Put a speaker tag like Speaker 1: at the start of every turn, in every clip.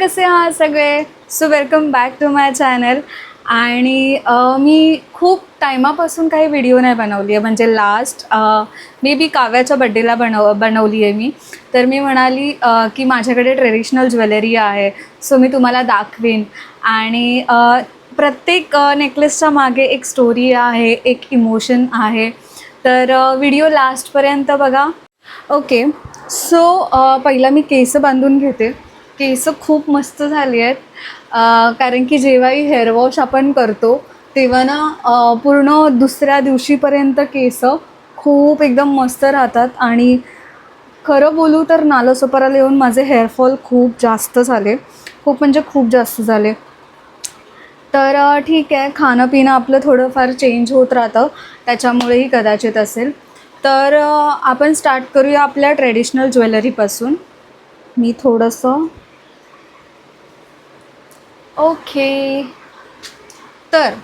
Speaker 1: कसे आहात सगळे. So welcome back to my channel. आणि मी खूप टायमापासून काही व्हिडिओ नाही बनवली आहे, म्हणजे लास्ट मे बी काव्याच्या बड्डेला बनवली आहे मी. तर मी म्हणाली की माझ्याकडे ट्रेडिशनल ज्वेलरी आहे, सो मी तुम्हाला दाखवीन. आणि प्रत्येक नेकलेसच्या मागे एक स्टोरी आहे, एक इमोशन आहे. तर व्हिडिओ लास्टपर्यंत बघा. ओके, सो पहिला मी केस बांधून घेते. केस खूप मस्त झाली आहेत, कारण की जेव्हाही हेअर वॉश आपण करतो तेव्हा ना पूर्ण दुसऱ्या दिवशीपर्यंत केस खूप एकदम मस्त राहतात. आणि खरं बोलू तर नालासोपाराला येऊन माझे हेअरफॉल खूप जास्त झाले, खूप म्हणजे खूप जास्त झाले. तर ठीक आहे, खाणं पिणं आपलं थोडंफार चेंज होत राहतं, त्याच्यामुळेही कदाचित असेल. तर आपण स्टार्ट करूया आपल्या ट्रेडिशनल ज्वेलरीपासून. मी थोडंसं ओके, तर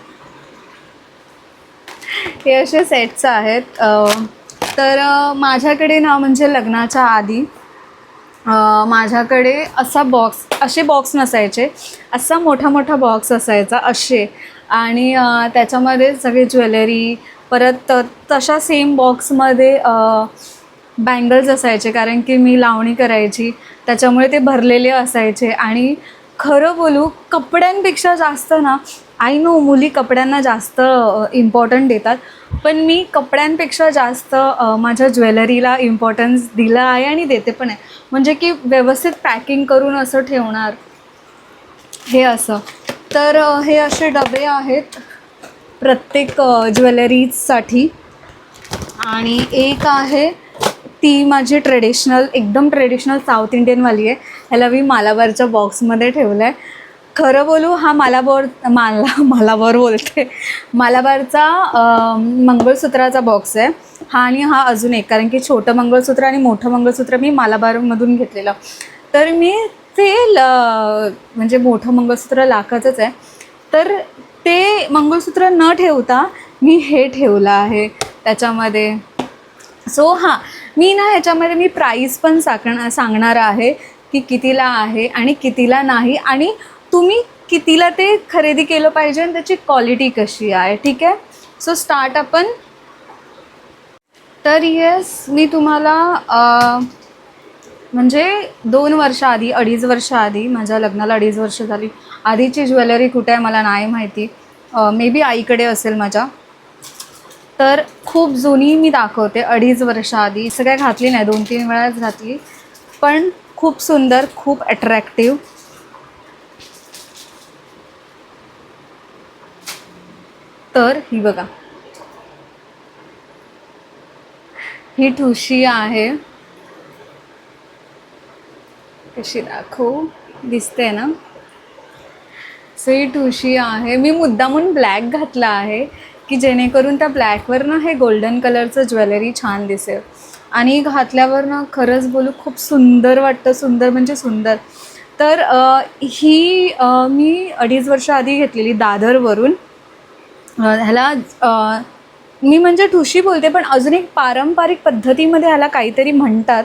Speaker 1: हे असे सेट्स आहेत. तर माझ्याकडे ना, म्हणजे लग्नाच्या आधी माझ्याकडे असे बॉक्स नसायचे, असा मोठा मोठा बॉक्स असायचा असे. आणि त्याच्यामध्ये सगळे ज्वेलरी, परत तशा सेम बॉक्समध्ये बँगल्स असायचे, कारण की मी लावणी करायची, त्याच्यामुळे ते भरलेले असायचे. आणि खरं बोलू, कपड्यांपेक्षा जास्त ना, आय नो मुली कपड्यांना जास्त इम्पॉर्टंट देतात, पण मी कपड्यांपेक्षा जास्त माझ्या ज्वेलरीला इम्पॉर्टन्स दिलं आहे आणि देते पण आहे. म्हणजे की व्यवस्थित पॅकिंग करून असं ठेवणार, हे असं. तर हे असे डबे आहेत प्रत्येक ज्वेलरीजसाठी. आणि एक आहे ती माझी एकदम ट्रेडिशनल साऊथ इंडियनवाली आहे. ह्याला मी मालाबारच्या बॉक्समध्ये ठेवलं आहे. खरं बोलू, हा मालाबार बोलते, मालाबारचा मंगळसूत्राचा बॉक्स आहे हा. आणि हा अजून एक, कारण की छोटं मंगळसूत्र आणि मोठं मंगळसूत्र मी मालाबारमधून घेतलेलं. तर मी ते म्हणजे मोठं मंगळसूत्र लाखाचंच आहे, तर ते मंगळसूत्र न ठेवता मी हे ठेवलं आहे त्याच्यामध्ये. सो हां, मी ना ह्याच्यामध्ये मी प्राईस पण सांगणार आहे की कितीला आहे आणि कितीला नाही, आणि तुम्ही कितीला ते खरेदी केलं पाहिजे आणि त्याची क्वालिटी कशी आहे. ठीक आहे, सो स्टार्ट आपण. तर येस, मी तुम्हाला म्हणजे 2 वर्ष आधी, 2.5 वर्ष आधी, माझ्या लग्नाला 2.5 वर्ष झाली, आधीची ज्वेलरी कुठे आहे मला नाही माहिती. मे बी आईकडे असेल माझ्या. तर खूप जुनी मी दाखवते, 2.5 वर्ष आधी. सगळ्या घातली नाही, 2-3 वेळाच घातली, पण खूप सुंदर, खूप अट्रॅक्टिव्ह. तर ही बघा, ही ठुशी आहे. कशी दाखवू, दिसते ना. सो ही ठुशी आहे. मी मुद्दामून ब्लॅक घातला आहे की जेणेकरून त्या ब्लॅकवर ना हे गोल्डन कलरचं ज्वेलरी छान दिसेल. आणि घातल्यावर ना, खरंच बोलू, खूप सुंदर वाटतं, सुंदर म्हणजे सुंदर. तर ही मी 2.5 वर्ष आधी घेतलेली दादरवरून. ह्याला मी म्हणजे ठुशी बोलते, पण अजून एक पारंपरिक पद्धतीमध्ये ह्याला काहीतरी म्हणतात,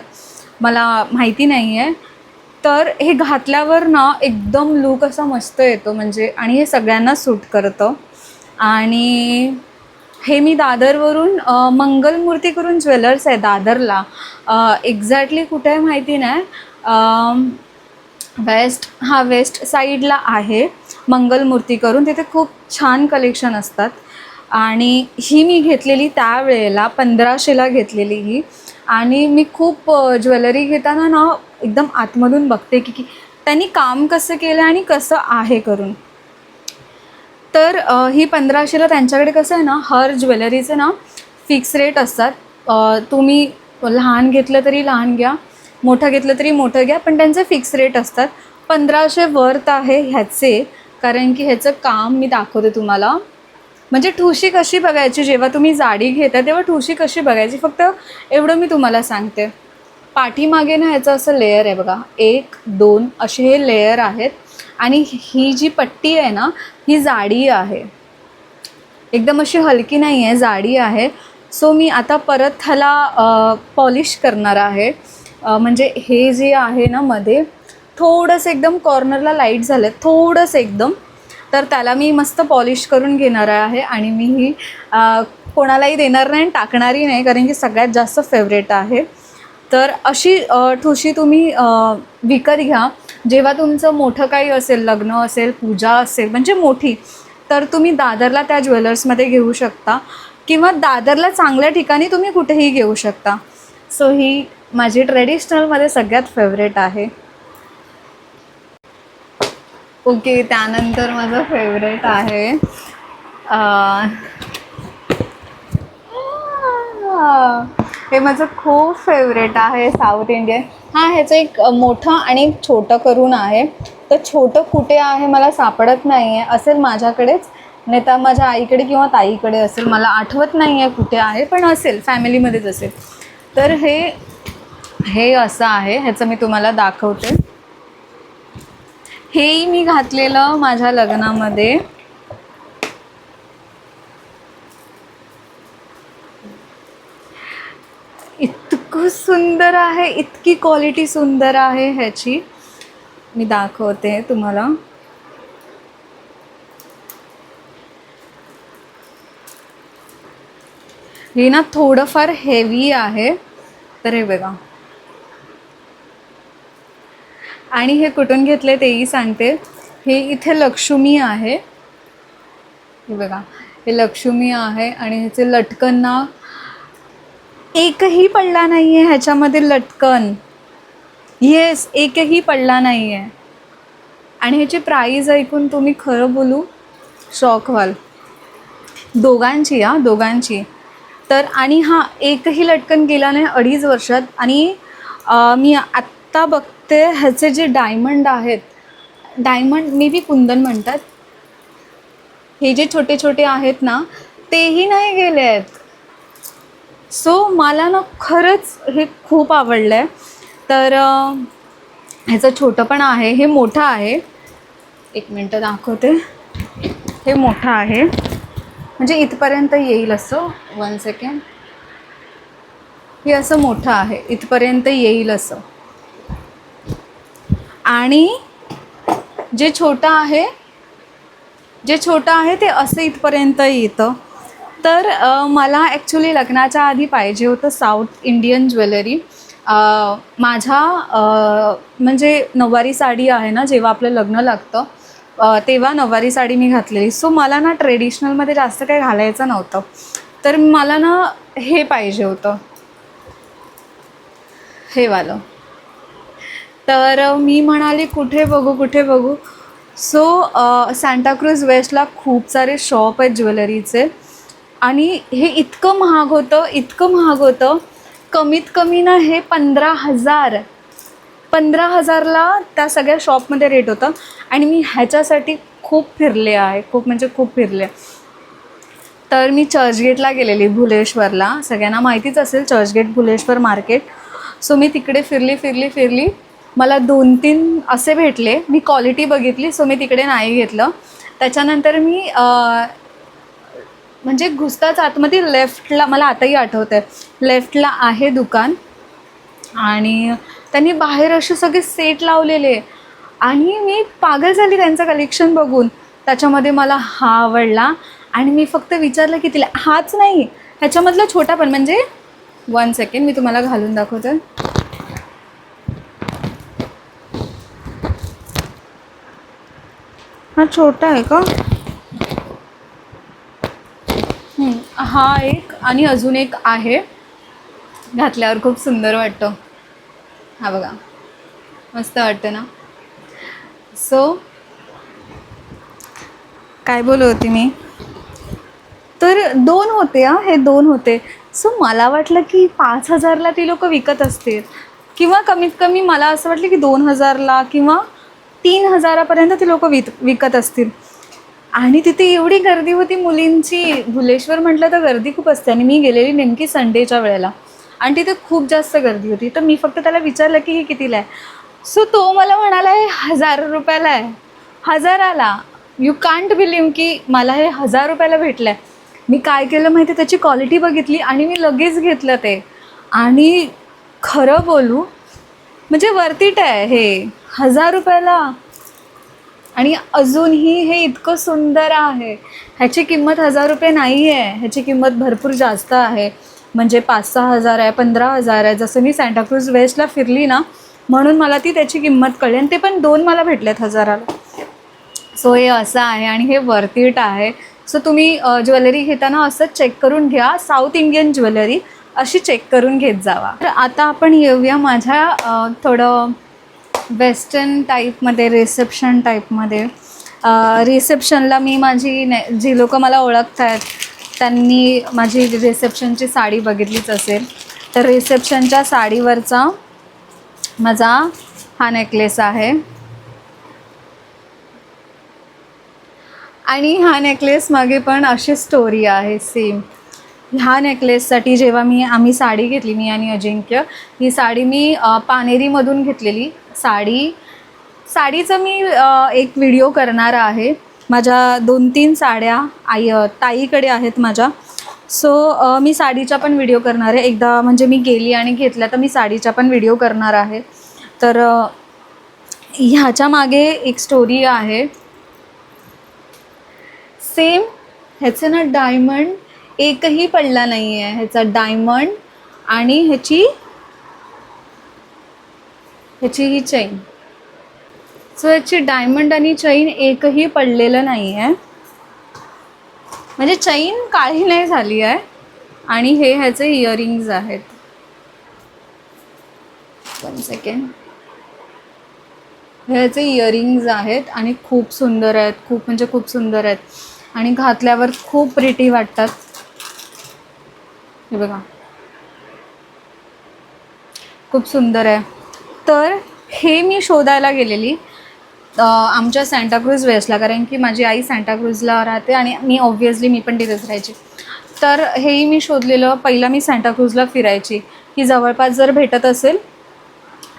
Speaker 1: मला माहिती नाही आहे. तर हे घातल्यावर ना एकदम लूक असा मस्त येतो, म्हणजे, आणि हे सगळ्यांना सूट करतं. आणि हे मी दादरवरून मंगलमूर्ती करून ज्वेलर्स आहे दादरला, एक्झॅक्टली कुठे आहे माहिती नाही. वेस्ट साईडला आहे मंगलमूर्ती करून, तिथे खूप छान कलेक्शन असतात. आणि ही मी घेतलेली त्यावेळेला 1500ला घेतलेली ही. आणि मी खूप ज्वेलरी घेताना ना एकदम आतमधून बघते की त्यांनी काम कसं केलं आणि कसं आहे करून. तर ही 1500ला. त्यांच्याकडे कसं आहे ना, हर ज्वेलरीचे ना फिक्स रेट असतात. तुम्ही लहान घेतलं तरी लहान घ्या, मोठं घेतलं तरी मोठं घ्या, पण त्यांचे फिक्स रेट असतात. 1500 वर्थ आहे ह्याचे, कारण की ह्याचं काम मी दाखवते तुम्हाला. म्हणजे ठुशी कशी बघायची, जेव्हा तुम्ही जाडी घेता तेव्हा ठुशी कशी बघायची, फक्त एवढं मी तुम्हाला सांगते. पाठीमागे ना ह्याचं असं लेयर आहे बघा, 1, 2 असे हे लेयर आहेत. आणि ही जी पट्टी आहे ना, ही जाडी आहे, एकदम अशी हलकी नाही आहे, जाडी आहे. सो मी आता परत ह्याला पॉलिश करणार आहे. म्हणजे हे जे आहे ना मध्ये थोडंसं एकदम कॉर्नरला लाईट झालं आहे थोडंसं एकदम, तर त्याला मी मस्त पॉलिश करून घेणार आहे. आणि मी ही कोणालाही देणार नाही आणि टाकणारही नाही, कारण की सगळ्यात जास्त फेवरेट आहे. तर अशी ठुशी तुम्ही विकत घ्या. जेव्हा तुमचं मोठं काही असेल, लग्न असेल, पूजा असेल म्हणजे मोठी, तर तुम्ही दादरला त्या ज्वेलर्समध्ये घेऊ शकता किंवा दादरला चांगल्या ठिकाणी तुम्ही कुठेही घेऊ शकता. सो ही माझी ट्रेडिशनलमध्ये सगळ्यात फेवरेट आहे. ओके, त्यानंतर माझं फेवरेट आहे हे माझं खूप फेवरेट आहे साऊथ इंडियन. हां, ह्याचं एक मोठं आणि एक छोटं करून आहे. तर छोटं कुठे आहे मला सापडत नाही आहे, असेल माझ्याकडेच, नाही तर माझ्या आईकडे किंवा ताईकडे असेल, मला आठवत नाही आहे कुठे आहे, पण असेल फॅमिलीमध्येच असेल. तर हे असं आहे, ह्याचं मी तुम्हाला दाखवते. हेही मी घातलेलं माझ्या लग्नामध्ये. इतकं सुंदर आहे, इतकी क्वालिटी सुंदर आहे ह्याची. मी दाखवते तुम्हाला. हे ना थोडंफार हेवी आहे, तर हे बघा. आणि हे कुठून घेतले तेही सांगते. हे इथे लक्ष्मी आहे, हे बघा, हे लक्ष्मी आहे. आणि ह्याचे लटकन ना एकही पडला नाही आहे ह्याच्यामध्ये लटकन. येस, एकही पडला नाही आहे. आणि ह्याची प्राईज ऐकून तुम्ही खरं बोलू शॉक व्हाल. दोघांची दोघांची. तर आणि हां, एकही लटकन गेला नाही 2.5 वर्षात. आणि मी आत्ता बघते ह्याचे जे डायमंड आहेत, डायमंड मे बी कुंदन म्हणतात, हे जे छोटे छोटे आहेत ना, तेही नाही गेले आहेत. सो मला ना खरंच हे खूप आवडलं आहे. तर ह्याचं छोटं पण आहे, हे मोठं आहे. एक मिनटं दाखवते. हे मोठं आहे, म्हणजे इथपर्यंत येईल असं. 1 सेकंड. हे असं मोठं आहे, इथपर्यंत येईल असं. आणि जे छोटं आहे ते असं इथपर्यंत येतं. तर मला ॲक्च्युली लग्नाच्या आधी पाहिजे होतं साऊथ इंडियन ज्वेलरी. माझ्या म्हणजे नऊवारी साडी आहे ना, जेव्हा आपलं लग्न लागतं तेव्हा नऊवारी साडी मी घातलेली. सो मला ना ट्रेडिशनलमध्ये जास्त काही घालायचं नव्हतं, तर मला ना हे पाहिजे होतं, हे वालं. तर मी म्हणाले कुठे बघू. सो सांताक्रूज वेस्टला खूप सारे शॉप आहेत ज्वेलरीचे. आणि हे इतकं महाग होतं, कमीत कमी ना हे 15,000ला त्या सगळ्या शॉपमध्ये रेट होतं. आणि मी ह्याच्यासाठी खूप फिरले आहे, खूप म्हणजे खूप फिरले. तर मी चर्चगेटला गेलेली, भुलेश्वरला. सगळ्यांना माहितीच असेल चर्चगेट भुलेश्वर मार्केट. सो मी तिकडे फिरली. मला 2-3 असे भेटले. मी क्वालिटी बघितली, सो मी तिकडे नाही घेतलं. त्याच्यानंतर मी म्हणजे घुसताच आतमध्ये लेफ्टला, मला आताही आठवतं आहे, लेफ्टला आहे दुकान. आणि त्यांनी बाहेर असे सगळे सेट लावलेले. आणि मी पागल झाली त्यांचं कलेक्शन बघून. त्याच्यामध्ये मला हा आवडला आणि मी फक्त विचारलं की तिला, हाच नाही, ह्याच्यामधला छोटा पण, म्हणजे 1 सेकंड मी तुम्हाला घालून दाखवते. हा छोटा आहे का? हा एक आणि अजून एक आहे, घातल्यावर खूप सुंदर वाटतं. हा बघा, मस्त वाटतं ना. सो काय बोलत होती मी? तर 2 होते हे 2 होते. सो मला वाटलं की 5,000ला ती लोक विकत असतील, किंवा कमीत कमी मला असं वाटलं की 2,000ला किंवा 3,000पर्यंत ती लोक विकत असतील. आणि तिथे एवढी गर्दी होती मुलींची. भुलेश्वर म्हटलं तर गर्दी खूप असते. आणि मी गेलेली नेमकी संडेच्या वेळेला, आणि तिथे खूप जास्त गर्दी होती. तर मी फक्त त्याला विचारलं की हे कितीला आहे. सो तो मला म्हणाला हे 1,000 रुपयाला आहे. 1,000ला. यू कांट बिलीव की मला हे 1,000 रुपयाला भेटलं आहे. मी काय केलं माहिती, त्याची क्वालिटी बघितली आणि मी लगेच घेतलं ते. आणि खरं बोलू म्हणजे वर्थ इट आहे हे. ₹1000 आणि अजूनही हे इतकं सुंदर आहे. ह्याची किंमत ₹1000 नाही आहे, ह्याची किंमत भरपूर जास्त आहे. म्हणजे 5-6 हजार आहे, 15,000 आहे. जसं मी सांताक्रूझ वेस्टला फिरली ना, म्हणून मला ती त्याची किंमत कळली आणि ते पण 2 मला भेटलेत 1000ला. सो हे असं आहे आणि हे वर्थ इट आहे. सो तुम्ही ज्वेलरी घेताना असं चेक करून घ्या. साऊथ इंडियन ज्वेलरी अशी चेक करून घेत जावा. तर आता आपण येऊया माझ्या थोडं वेस्टर्न टाईपमध्ये, रिसेप्शन टाईपमध्ये. रिसेप्शनला मी जी लोकं मला ओळखत आहेत त्यांनी माझी रिसेप्शनची साडी बघितलीच असेल. तर रिसेप्शनच्या साडीवरचा माझा हा नेकलेस आहे आणि ह्या नेकलेस मागे पण अशी स्टोरी आहे सेम. ह्या नेकलेससाठी जेव्हा आम्ही साडी घेतली, मी आणि अजिंक्य, ही साडी मी पानेरीमधून घेतलेली साडीचं मी एक व्हिडिओ करणार आहे. माझ्या 2-3 साड्या ताईकडे आहेत माझ्या. सो मी साडीचा पण व्हिडिओ करणार आहे. एकदा म्हणजे मी गेली आणि घेतल्या तर मी साडीचा पण व्हिडिओ करणार आहे. तर ह्याच्या मागे एक स्टोरी आहे. सेम ह्याचं ना डायमंड एकही पडला नाही आहे. ह्याचा डायमंड आणि ह्याची ही चैन. सो ह्याची डायमंड आणि चैन एकही पडलेलं नाही आहे. म्हणजे चैन काळी नाही झाली आहे. आणि हे ह्याचे इयरिंग्ज आहेत. 1 सेकंड. ह्याचे इयरिंग्ज आहेत आणि खूप सुंदर आहेत, खूप म्हणजे खूप सुंदर आहेत आणि घातल्यावर खूप प्रिटी वाटतात. हे बघा, खूप सुंदर आहे. तर हे मी शोधायला गेलेली आमच्या सांताक्रूझ वेस्टला, कारण की माझी आई सांताक्रूझला राहते आणि मी पण तिथेच राहायची. तर हेही मी शोधलेलं. पहिला मी सांताक्रूझला फिरायची की जवळपास जर भेटत असेल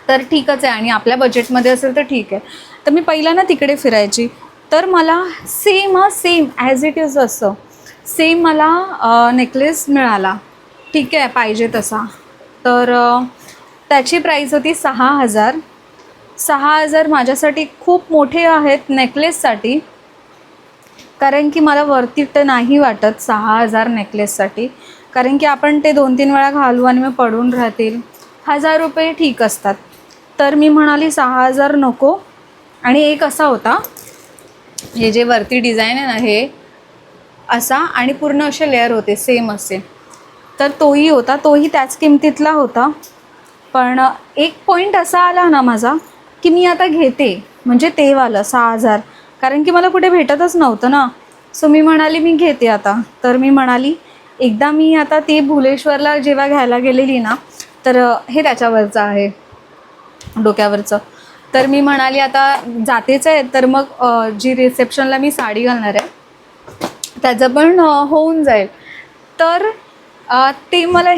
Speaker 1: तर ठीकच आहे आणि आपल्या बजेटमध्ये असेल तर ठीक आहे. तर मी पहिला ना तिकडे फिरायची. तर मला सेम ॲज इट इज असं सेम मला नेकलेस मिळाला. ठीक आहे, पाहिजे तसा. तर त्याची प्राईस होती 6,000. 6,000 माझ्यासाठी खूप मोठे आहेत नेकलेससाठी, कारण की मला वर्थ इट नाही वाटत 6,000 नेकलेससाठी. कारण की आपण ते 2-3 वेळा घालू आणि मग पडून राहतील. ₹1000 ठीक असतात. तर मी म्हणाली 6,000 नको. आणि एक असा होता, हे जे वरती डिझाईन आहे ना, हे असा आणि पूर्ण असे लेअर होते सेम असे. तर तोही होता, तोही त्याच किमतीतला होता. पण एक पॉईंट असा आला ना माझा की मी आता घेते म्हणजे ते वालं 6,000, कारण की मला कुठे भेटतच नव्हतं ना. सो मी म्हणाली मी घेते आता. तर मी म्हणाली एकदा मी आता ते भुलेश्वरला जेव्हा घ्यायला गेलेली ना, तर हे त्याच्यावरचं आहे डोक्यावरचं. तर मी म्हणाली आता जातेच आहे, तर मग जी रिसेप्शनला मी साडी घालणार आहे त्याचं पण होऊन जाईल. तर ते मला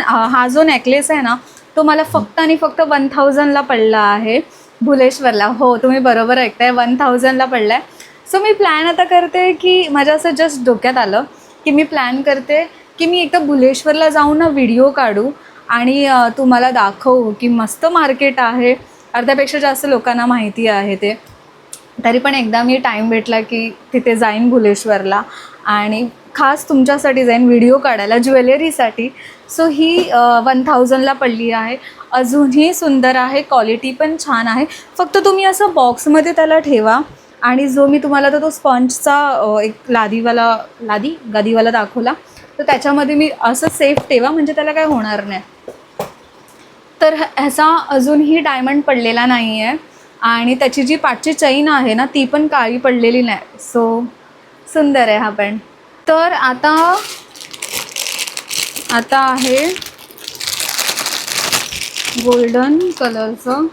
Speaker 1: हा जो नेकलेस आहे ना, तो मला फक्त आणि फक्त 1000ला पडला आहे भुलेश्वरला. हो, तुम्ही बरोबर ऐकताय, 1000ला पडला आहे. सो मी प्लॅन आता करते की माझ्या असं जस्ट डोक्यात आलं की मी प्लॅन करते की मी एकदा भुलेश्वरला जाऊन ना व्हिडिओ काढू आणि तुम्हाला दाखवू की मस्त मार्केट आहे. अर्ध्यापेक्षा जास्त लोकांना माहिती आहे ते. तरी पण एकदा मी टाईम भेटला की तिथे जाईन भुलेश्वरला आणि खास तुमच्यासाठी जाईन व्हिडिओ काढायला ज्वेलरीसाठी. सो ही 1000ला पडली आहे. अजूनही सुंदर आहे, क्वालिटी पण छान आहे. फक्त तुम्ही असं बॉक्समध्ये त्याला ठेवा आणि जो मी तुम्हाला तो स्पॉन्जचा एक गादीवाला दाखवला, तर त्याच्यामध्ये मी असं सेफ ठेवा म्हणजे त्याला काय होणार नाही. तर ह्याचा अजूनही डायमंड पडलेला नाही आहे आणि त्याची जी पाठची चैन आहे ना, ती पण काळी पडलेली नाही. सो सुंदर आहे हा पण. तर आता आहे गोल्डन कलरचं.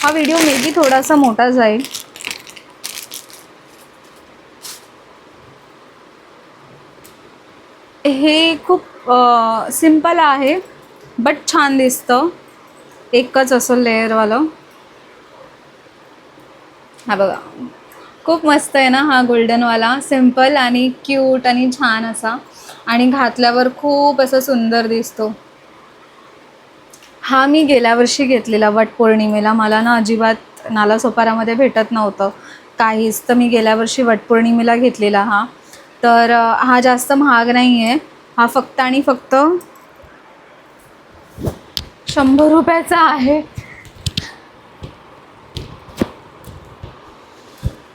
Speaker 1: हा व्हिडिओ मे बी थोडासा मोठा जाईल. हे खूप सिंपल आहे बट छान दिसतं. एकच असं लेअरवालं. हा बघा, खूप मस्त आहे ना हा गोल्डनवाला. सिंपल आणि क्यूट आणि छान असा, आणि घातल्यावर खूप असं सुंदर दिसतो. हा मी गेल्या वर्षी घेतलेला वटपौर्णिमेला. मला ना अजिबात नालासोपारामध्ये भेटत नव्हतं काहीच, तर मी गेल्या वर्षी वटपौर्णिमेला घेतलेला हा. तर हा जास्त महाग नाही आहे, हा फक्त आणि फक्त 100 रुपयाचा आहे.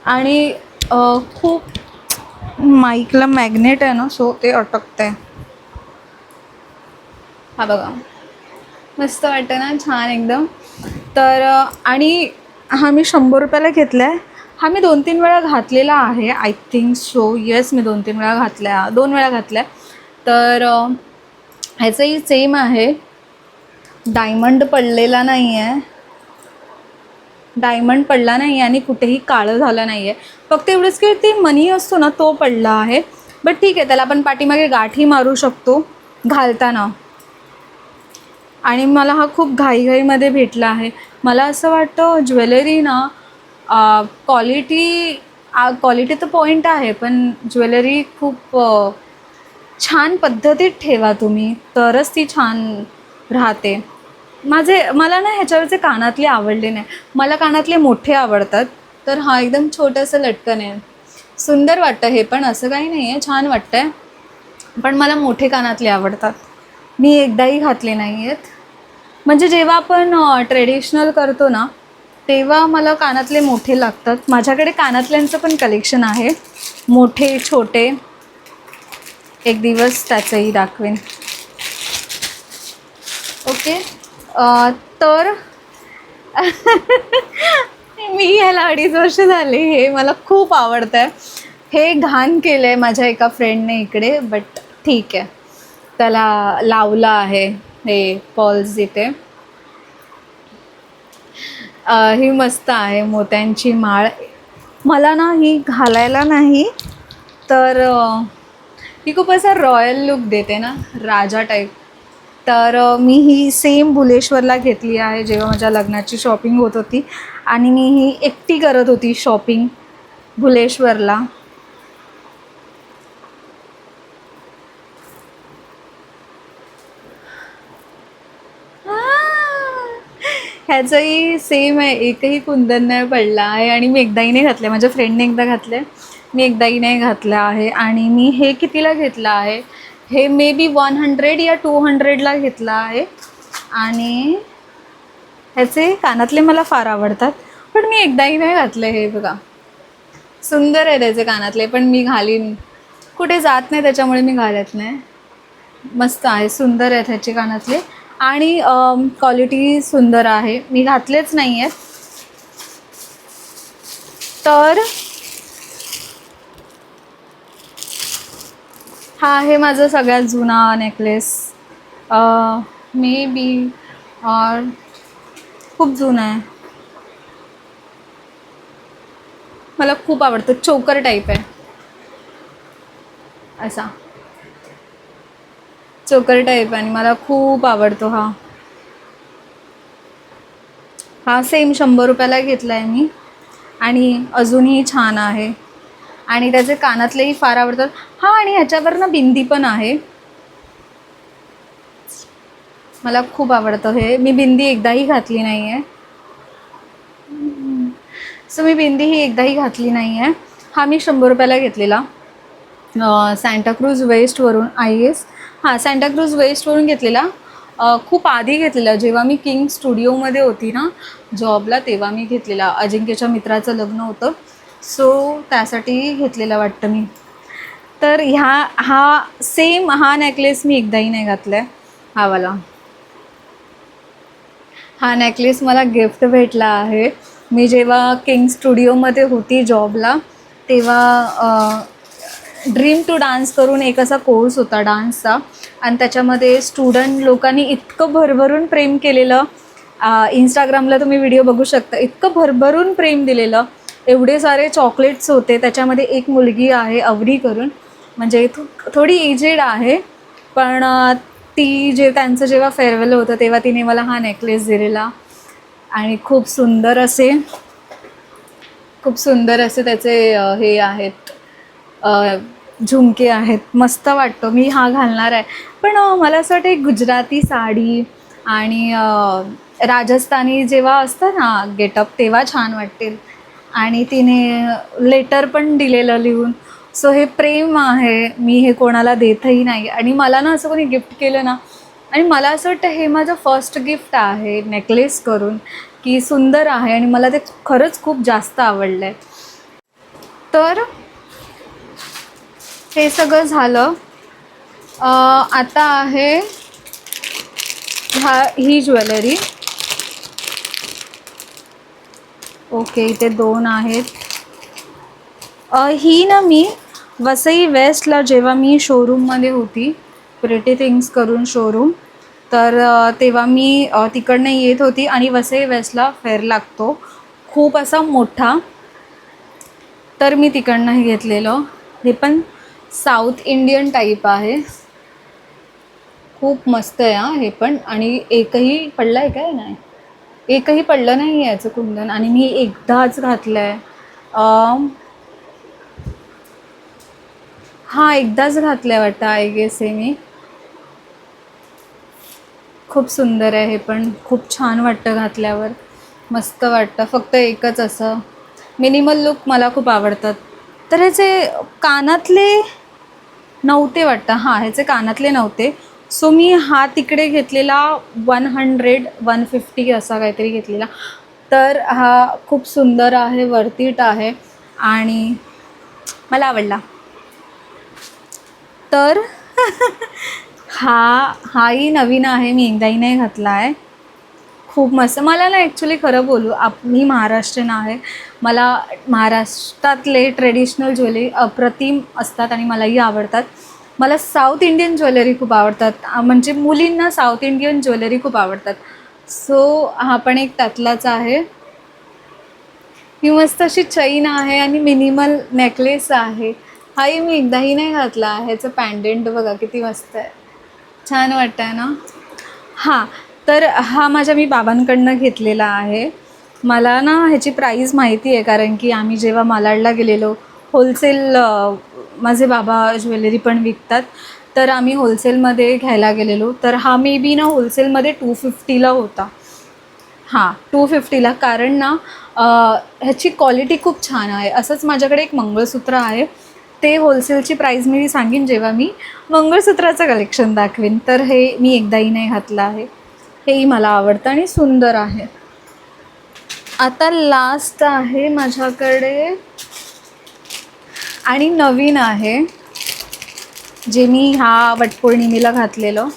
Speaker 1: आणि खूप माईकला मॅग्नेट आहे ना, सो ते अटकतं आहे. हा बघा, मस्त वाटतं ना, छान एकदम. तर आणि हा मी 100 रुपयाला घेतला आहे. हा मी 2-3 वेळा घातलेला आहे, आय थिंक सो. येस, मी 2-3 वेळा घातल्या, 2 वेळा घातल्या. तर ह्याचंही सेम आहे, डायमंड पडलेला नाही आहे, डायमंड पडला नाही आणि कुठेही काळं झालं नाही आहे. फक्त एवढंच की ती मनी असतो ना, तो पडला आहे. बट ठीक आहे, त्याला आपण पाठीमागे गाठी मारू शकतो घालताना. आणि मला हा खूप घाईघाईमध्ये भेटला आहे. मला असं वाटतं ज्वेलरी ना, क्वालिटी तर पॉईंट आहे, पण ज्वेलरी खूप छान पद्धतीत ठेवा तुम्ही, तरच ती छान राहते. मला ना ह्याच्यावरचे कानातले आवडले नाही. मला कानातले मोठे आवडतात, तर हा एकदम छोटंसं लटकन आहे. सुंदर वाटतं हे पण, असं काही नाही आहे, छान वाटतं आहे. पण मला मोठे कानातले आवडतात. मी एकदाही घातले नाही आहेत. म्हणजे जेव्हा आपण ट्रेडिशनल करतो ना, तेव्हा मला कानातले मोठे लागतात. माझ्याकडे कानातल्यांचं पण कलेक्शन आहे, मोठे छोटे. एक दिवस त्याचंही दाखवेन. ओके. तर मी ह्याला 2.5 वर्ष झाले. हे मला खूप आवडतं आहे. हे घाण केलं आहे माझ्या एका फ्रेंडने इकडे, बट ठीक आहे, त्याला लावलं आहे हे पॉल्स इथे. ही मस्त आहे, मोत्यांची माळ. मला ना ही घालायला नाही, तर ही खूप असा रॉयल लुक देते ना, राजा टाईप. तर मी ही सेम भुलेश्वरला घेतली आहे, जेव्हा माझ्या लग्नाची शॉपिंग होत होती आणि मी ही एकटी करत होती शॉपिंग भुलेश्वरला. ह्याचंही सेम आहे, एकही कुंदन नाही पडला आहे. आणि मी एकदाही नाही घातलं आहे, माझ्या फ्रेंडने एकदा घातलं आहे, मी एकदाही नाही घातलं आहे. आणि मी हे कितीला घेतलं आहे, हे मे बी 100 या 200ला घेतलं आहे. आणि ह्याचे कानातले मला फार आवडतात, पण मी एकदाही नाही घातले. हे बघा, सुंदर आहे त्याचे कानातले, पण मी घालीन, कुठे जात नाही त्याच्यामुळे मी घालत नाही. मस्त आहे, सुंदर आहेत ह्याचे कानातले. आणि क्वालिटी सुंदर आहे, मी घातलेच नाही आहेत. तर हा आहे माझा सगळ्यात जुना नेकलेस. मे बी खूप जुना आहे, मला खूप आवडतं. चोकर टाईप आहे, असा चोकर टाईप, आणि मला खूप आवडतो हा. हा सेम 100 रुपयाला घेतला आहे मी, आणि अजूनही छान आहे. आणि त्याचे कानातलेही फार आवडतात. हा, आणि ह्याच्यावर ना बिंदी पण आहे, मला खूप आवडतं हे. मी बिंदी एकदाही घातली नाही आहे, सो मी बिंदी ही एकदाही घातली नाही आहे. हा मी 100 रुपयाला घेतलेला, सँटाक्रूज वेस्टवरून, आय गेस. हां, सँटाक्रूज वेस्टवरून घेतलेला. खूप आधी घेतलेला, जेव्हा मी किंग स्टुडिओमध्ये होती ना जॉबला, तेव्हा मी घेतलेला. अजिंक्यच्या मित्राचं लग्न होतं, सो त्यासाठी घेतलेला वाटतं मी. तर हा सेम हा नेकलेस मी एकदाही नाही घातला आहे, हा वाला. हा नेकलेस मला गिफ्ट भेटला आहे. मी जेव्हा किंग स्टुडिओमध्ये होती जॉबला, तेव्हा ड्रीम टू डान्स करून एक असा कोर्स होता डान्सचा, आणि त्याच्यामध्ये स्टुडंट लोकांनी इतकं भरभरून प्रेम केलेलं. इंस्टाग्रामला तुम्ही व्हिडिओ बघू शकता, इतकं भरभरून प्रेम दिलेलं. एवढे सारे चॉकलेट्स होते. त्याच्यामध्ये एक मुलगी आहे अवनी करून, म्हणजे थोडी एजेड आहे, पण त्यांचं जेव्हा फेअरवेल होतं तेव्हा तिने मला हा नेकलेस दिलेला. आणि खूप सुंदर असे त्याचे हे आहेत, झुमके आहेत. मस्त वाटतो, मी हा घालणार आहे. पण मला असं वाटतं एक गुजराती साडी आणि राजस्थानी जेव्हा असतं ना गेटअप तेव्हा छान वाटतील. आणि तिने लेटर पण दिलेलं लिहून. सो हे प्रेम आहे, मी हे कोणाला देतही नाही. आणि मला ना असं कोणी गिफ्ट केलं ना, आणि मला असं वाटतं हे माझं फर्स्ट गिफ्ट आहे नेकलेस करून, की सुंदर आहे आणि मला ते खरंच खूप जास्त आवडलं आहे. तर हे सगळं झालं. आता आहे ही ज्वेलरी. ओके, इथे 2 आहेत. ही ना मी वसई वेस्टला जेव्हा मी शोरूममध्ये होती, प्रिटी थिंग्स करून शोरूम, तर तेव्हा मी तिकडनं येत होती आणि वसई वेस्टला फेअर लागतो खूप असा मोठा, तर मी तिकडनं हे घेतलेलं. हे पण साऊथ इंडियन टाईप आहे, खूप मस्त आहे हां हे पण. आणि एकही पडलं आहे काय? नाही, एकही पडलं नाही आहे याचं कुंदन. आणि मी एकदाच घातलं आहे. हां, एकदाच घातलं आहे वाटतं, आय गेस हे मी. खूप सुंदर आहे हे पण, खूप छान वाटतं घातल्यावर, मस्त वाटतं. फक्त एकच असं मिनिमल लुक मला खूप आवडतात. तर ह्याचे कानातले नव्हते वाटतं, हां ह्याचे कानातले नव्हते. सो मी हा तिकडे घेतलेला 100-150 असा काहीतरी घेतलेला. तर हा खूप सुंदर आहे, वर्थ आहे आणि मला आवडला. तर हाही नवीन आहे, मी एकदाही नाही घातला आहे. खूप मस्त. मला ना ॲक्च्युली खरं बोलू, मी महाराष्ट्रीयन आहे. मला महाराष्ट्रातले ट्रेडिशनल ज्वेलरी अप्रतिम असतात आणि मलाही आवडतात. मला साऊथ इंडियन ज्वेलरी खूप आवडतात. म्हणजे मुलींना साऊथ इंडियन ज्वेलरी खूप आवडतात. सो हा पण एक त्यातलाच आहे. ही मस्त अशी चैन आहे आणि मिनिमल नेकलेस आहे. हाही मी एकदाही नाही घातला. ह्याचं पॅन्डेंट बघा किती मस्त आहे, छान वाटतं आहे ना. हां, तर हा माझ्या मी बाबांकडनं घेतलेला आहे. मला ना ह्याची प्राईस माहिती आहे, कारण की आम्ही जेव्हा मालाडला गेलेलो, होलसेल, माझे बाबा ज्वेलरी पण विकतात, तर आम्ही होलसेलमध्ये घ्यायला गेलेलो. तर हा मे बी ना होलसेलमध्ये 250ला होता. हां, 250ला. कारण ना ह्याची क्वालिटी खूप छान आहे. असंच माझ्याकडे एक मंगळसूत्र आहे, ते होलसेलची प्राईस मी सांगेन जेव्हा मी मंगळसूत्राचं कलेक्शन दाखवेन. तर हे मी एकदाही नाही घातलं आहे, हेही मला आवडतं आणि सुंदर आहे. आता लास्ट आहे माझ्याकडे आणि नवीन आहे, जे मी ह्या वटपौर्णिमेला घातलेलं.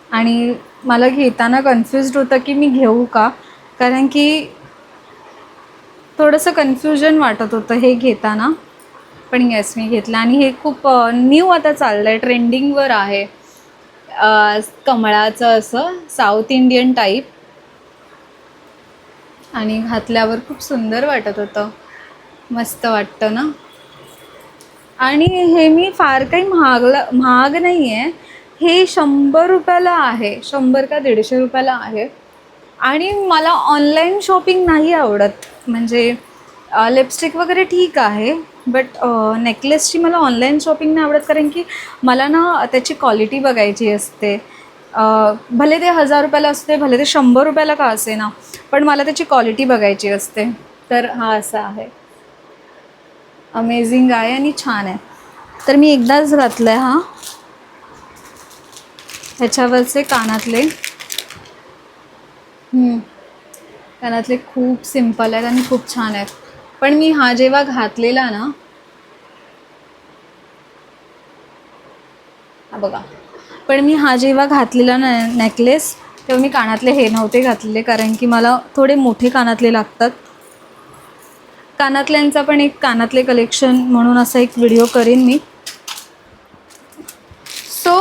Speaker 1: आणि मला घेताना कन्फ्युज्ड होतं की मी घेऊ का, कारण की थोडंसं कन्फ्युजन वाटत होतं हे घेताना. पण येस, मी घेतलं. आणि हे खूप न्यू आता चाललं आहे, ट्रेंडिंगवर आहे. कमळाचं असं साऊथ इंडियन टाईप, आणि घातल्यावर खूप सुंदर वाटत होतं, मस्त वाटतं ना. आणि हे मी फार काही महाग नाही आहे. हे 100 रुपयाला आहे, 100 का 150 रुपयाला आहे. आणि मला ऑनलाईन शॉपिंग नाही आवडत. म्हणजे लिपस्टिक वगैरे ठीक आहे, बट नेकलेसची मला ऑनलाईन शॉपिंग नाही आवडत, कारण की मला ना त्याची क्वालिटी बघायची असते. भले ते 1000 रुपयाला असते, भले ते 100 रुपयाला का असे ना, पण मला त्याची क्वालिटी बघायची असते. तर हा असा आहे, अमेझिंग आहे आणि छान आहे. तर मी एकदाच घातलं आहे हा. ह्याच्यावरचे कानातले कानातले खूप सिम्पल आहेत आणि खूप छान आहेत. पण मी हा जेव्हा घातलेला ना, हा बघा, पण मी हा जेव्हा घातलेला ना नेकलेस, तेव्हा मी कानातले हे नव्हते घातलेले, कारण की मला थोडे मोठे कानातले लागतात. कानातल्यांचा पण एक कानातले कलेक्शन म्हणून असा एक व्हिडिओ करीन मी. सो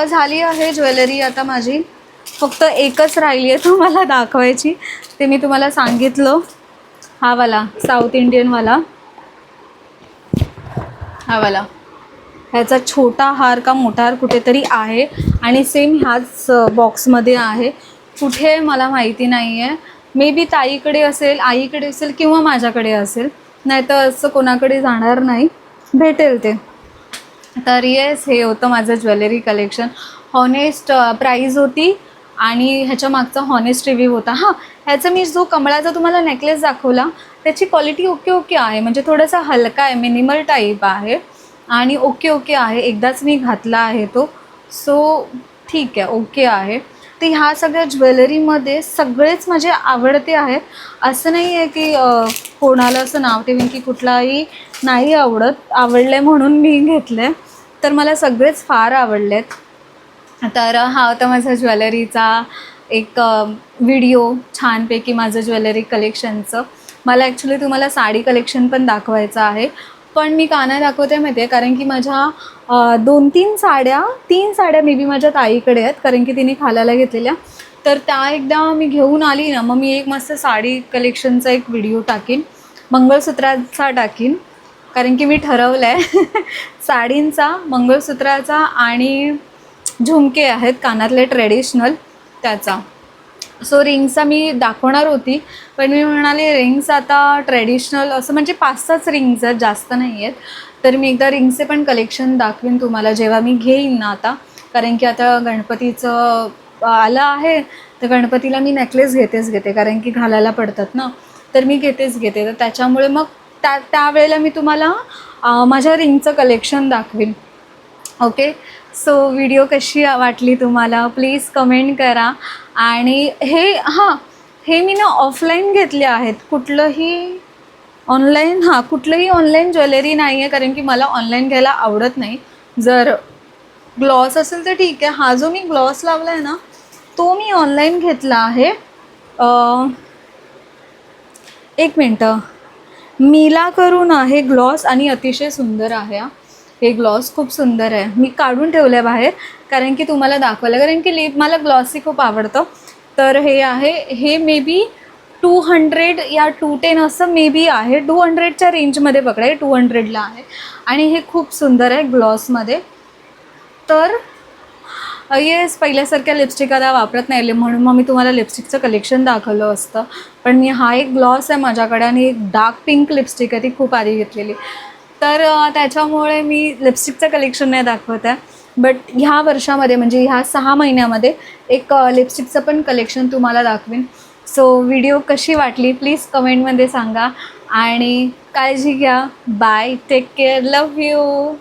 Speaker 1: झाली आहे ज्वेलरी आता माझी. फक्त एकच राहिली आहे तुम्हाला दाखवायची, ते मी तुम्हाला सांगितलं. हा वाला साऊथ इंडियनवाला, हा वाला. ह्याचा छोटा हार का मोठा हार कुठेतरी आहे, आणि सेम ह्याच बॉक्समध्ये आहे. कुठे मला माहिती नाही आहे. मे बी ताईकडे असेल, आईकडे असेल, किंवा माझ्याकडे असेल, नाही तर असं कोणाकडे जाणार नाही, भेटेल ते. तर येस, हे होतं माझं ज्वेलरी कलेक्शन. हॉनेस्ट प्राईज होती आणि ह्याच्या मागचा हॉनेस्ट रिव्ह्यू होता. हां, ह्याचा मी जो कमळाचा तुम्हाला नेकलेस दाखवला त्याची क्वालिटी ओके ओके आहे, म्हणजे थोडासा हलका आहे, मिनिमल टाईप आहे आणि ओके ओके आहे. एकदाच मी घातला आहे तो, सो ठीक आहे, ओके आहे. तर ह्या सगळ्या ज्वेलरीमध्ये सगळेच माझे आवडते आहेत. असं नाही आहे की कोणाला असं नाव ठेवीन की कुठलाही नाही आवडलं म्हणून मी घेतलं आहे. तर मला सगळेच फार आवडलेत. तर हा होता माझा ज्वेलरीचा एक व्हिडिओ, छानपैकी माझं ज्वेलरी कलेक्शनचं. मला ॲक्च्युली तुम्हाला साडी कलेक्शन पण दाखवायचं आहे, पण मी का नाही दाखवते माहिती आहे, कारण की माझ्या 2-3 साड्या, 3 साड्या मे बी माझ्या ताईकडे आहेत, कारण की तिने खालायला घेतलेल्या. तर त्या एकदा मी घेऊन आली ना, मग मी एक मस्त साडी कलेक्शनचा एक व्हिडिओ टाकीन, मंगळसूत्राचा टाकीन, कारण की मी ठरवलं आहे साडींचा, मंगळसूत्राचा आणि झुमके आहेत कानातले ट्रेडिशनल त्याचा. सो रिंग्सचा मी दाखवणार होती, पण मी म्हणाले रिंग्स आता ट्रेडिशनल असं म्हणजे 5-6च रिंग्स आहेत, जास्त नाही आहेत. तर मी एकदा रिंगचे पण कलेक्शन दाखवेन तुम्हाला जेव्हा मी घेईन ना आता, कारण की आता गणपतीचं आलं आहे, तर गणपतीला मी नेकलेस घेते, कारण की घालायला पडतात ना, तर मी घेते. तर त्याच्यामुळे मग त्यावेळेला मी तुम्हाला माझ्या रिंगचं कलेक्शन दाखवेन. ओके, सो व्हिडिओ कशी वाटली तुम्हाला प्लीज कमेंट करा. आणि हे मी ना ऑफलाईन घेतले आहेत, कुठलंही ऑनलाईन ज्वेलरी नाही आहे, कारण की मला ऑनलाईन घ्यायला आवडत नाही. जर ग्लॉस असेल तर ठीक आहे. हा जो मी ग्लॉस लावला आहे ना, तो मी ऑनलाईन घेतला आहे. एक मिनटं, मिला करून आहे ग्लॉस आणि अतिशय सुंदर आहे. हे ग्लॉस खूप सुंदर आहे, मी काढून ठेवलं आहे बाहेर, कारण की तुम्हाला दाखवलं, कारण की मला ग्लॉसी खूप आवडतं. तर हे आहे, हे मे बी 200 या 210 असं मे बी आहे, 200च्या रेंजमध्ये पकडा, 200ला आहे आणि हे खूप सुंदर आहे ग्लॉसमध्ये. तर येस, पहिल्यासारख्या लिपस्टिक आता वापरत नाही, म्हणून मग मी तुम्हाला लिपस्टिकचं कलेक्शन दाखवलं असतं. पण मी हा एक ग्लॉस आहे माझ्याकडे आणि एक डार्क पिंक लिपस्टिक आहे, ती खूप आधी घेतलेली. तर त्याच्यामुळे मी लिपस्टिकचं कलेक्शन नाही दाखवत आहे. बट ह्या वर्षामध्ये म्हणजे ह्या 6 महिन्यामध्ये एक लिपस्टिकचं पण कलेक्शन तुम्हाला दाखवेन. सो व्हिडिओ कशी वाटली प्लीज कमेंटमध्ये सांगा आणि काळजी घ्या. Bye, take care, love you.